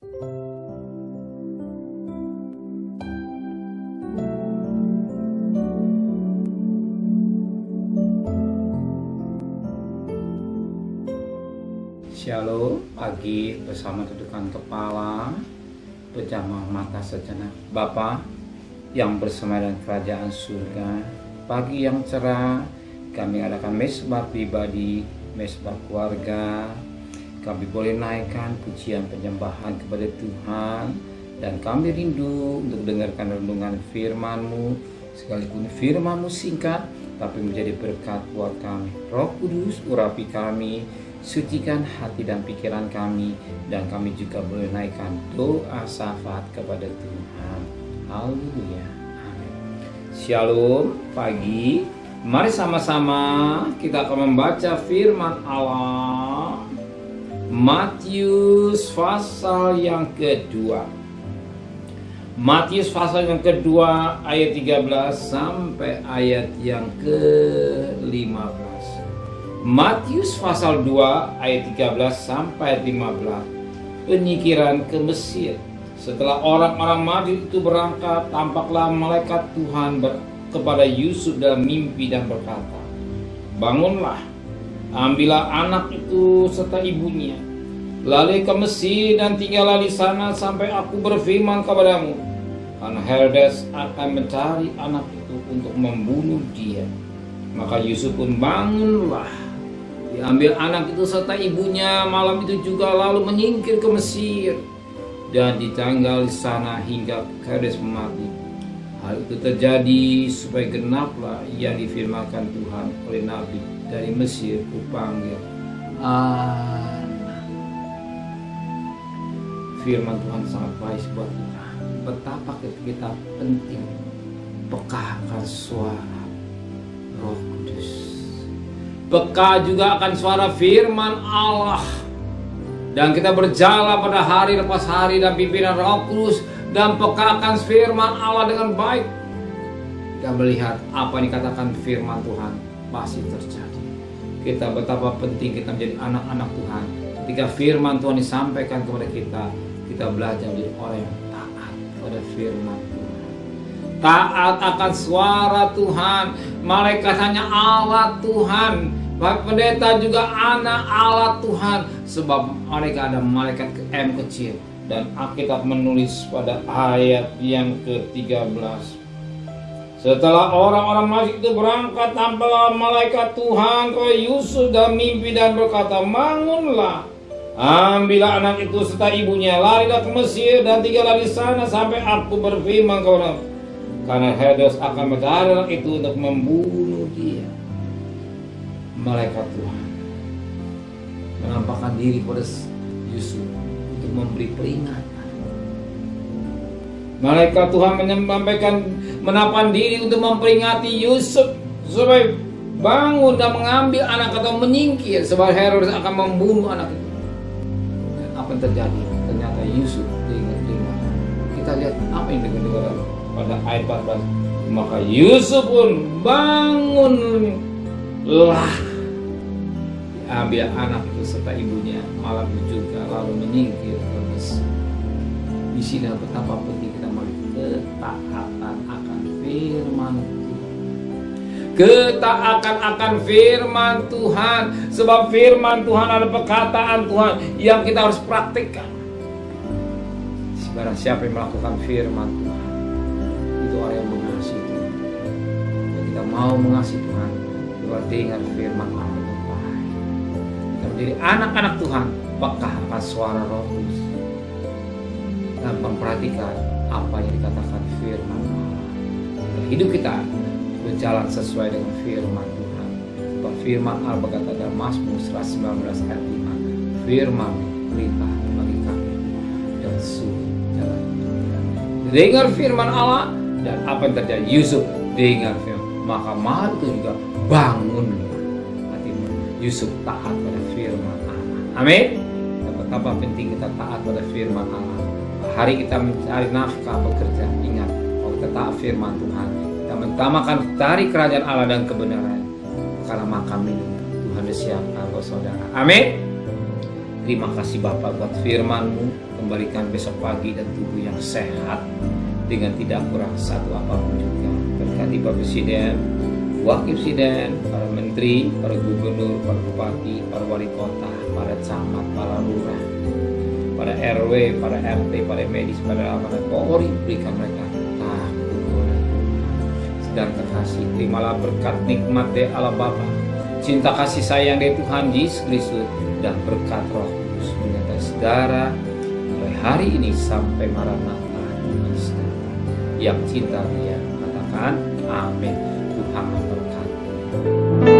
Shalom, pagi bersama dudukan kepala, pejamah mata sejenak. Bapa yang bersama dengan kerajaan surga, pagi yang cerah, kami adakan mesbah pribadi, mesbah keluarga. Kami boleh naikkan pujian penyembahan kepada Tuhan, dan kami rindu untuk dengarkan renungan firman-Mu, sekalipun firman-Mu singkat, tapi menjadi berkat buat kami. Roh Kudus, urapi kami, sucikan hati dan pikiran kami, dan kami juga boleh naikkan doa syafaat kepada Tuhan. Haleluya, amin. Shalom, pagi. Mari sama-sama kita akan membaca firman Allah, Matius pasal yang kedua. Matius pasal yang kedua ayat 13 sampai ayat yang ke-15. Matius pasal 2 ayat 13 sampai 15. Penyingkiran ke Mesir. Setelah orang-orang Madi itu berangkat, tampaklah malaikat Tuhan kepada Yusuf dalam mimpi dan berkata, "Bangunlah, ambillah anak itu serta ibunya, lari ke Mesir dan tinggallah di sana sampai aku berfirman kepadamu, karena Herodes akan mencari anak itu untuk membunuh dia." Maka Yusuf pun bangunlah, diambil anak itu serta ibunya malam itu juga, lalu menyingkir ke Mesir dan ditanggal di sana hingga Herodes mati. Hal itu terjadi supaya genaplah yang difirmankan Tuhan oleh Nabi, "Dari Mesir kupanggil anak." Firman Tuhan sangat baik buat kita. Betapa kita penting peka akan suara Roh Kudus, peka juga akan suara firman Allah, dan kita berjalan pada hari lepas hari dan pimpinan Roh Kudus, dan peka akan firman Allah dengan baik. Kita melihat apa yang dikatakan firman Tuhan pasti terjadi. Kita betapa penting kita menjadi anak-anak Tuhan. Ketika firman Tuhan disampaikan kepada kita, kita belajar menjadi orang yang taat pada firman Tuhan, taat akan suara Tuhan. Malaikat hanya Allah Tuhan, pendeta juga anak Allah Tuhan, sebab mereka ada malaikat M kecil. Dan Alkitab menulis pada ayat yang ke-13, setelah orang-orang Mesir itu berangkat, tampaklah malaikat Tuhan ke Yusuf dalam mimpi dan berkata, "Bangunlah, ambillah anak itu serta ibunya, larilah ke Mesir dan tinggallah di sana sampai aku berfirman kepadamu, karena Herodes akan mencari anak itu untuk membunuh dia." Malaikat Tuhan menampakkan diri pada Yusuf untuk memberi peringatan. Malaikat Tuhan menampakkan diri untuk memperingati Yusuf supaya bangun dan mengambil anak atau menyingkir, sebab Herodes akan membunuh anak itu. Dan apa yang terjadi? Ternyata Yusuf dengar. Kita lihat apa yang dengar pada ayat 14. Maka Yusuf pun bangunlah, ambil anak itu serta ibunya malam itu juga, lalu menyingkir ke Mesir. Di sini betapa penting kita melihat ketaatan akan firman Tuhan. Ketaatan akan firman Tuhan, sebab firman Tuhan adalah perkataan Tuhan yang kita harus praktikkan. Barang siapa yang melakukan firman Tuhan, itu orang yang mengasihi Tuhan. Dan kita mau mengasihi Tuhan, kita dengar firman Allah yang baik. Kita menjadi anak-anak Tuhan, peka akan suara Roh Kudus, dan memperhatikan apa yang dikatakan firman Allah. Hidup kita berjalan sesuai dengan firman Tuhan. Sebab firman Allah berkata dalam Mazmur 119 ayat 5, firman perintah bagi kami dan suri jalan. Dengar firman Allah, dan apa yang terjadi? Yusuf dengar firman, maka malam itu juga bangun hatimu. Yusuf taat pada firman Allah. Amin. Dan betapa penting kita taat pada firman Allah. Hari kita mencari nafkah bekerja, ingat, kalau kita taat firman Tuhan, kita mentamakan dari kerajaan Allah dan kebenaran, karena makan minum Tuhan disiapkan buat saudara. Amin. Terima kasih Bapa buat firman-Mu, kembalikan besok pagi dan tubuh yang sehat dengan tidak kurang satu apapun juga. Berkati Pak Presiden, Wakil Presiden, para menteri, para gubernur, para bupati, para wali kota, para camat, para lurah, para RW, para RT, para medis, para amanat Polri, berikan mereka takut kepada Tuhan. Sedang terkasih, terimalah berkat nikmat dari Allah Bapa, cinta kasih sayang dari Tuhan Yesus Kristus, dan berkat Roh Kudus menyertai saudara mulai hari ini sampai Maranatha yang cinta Dia. Katakan amin. Tuhan memberkati.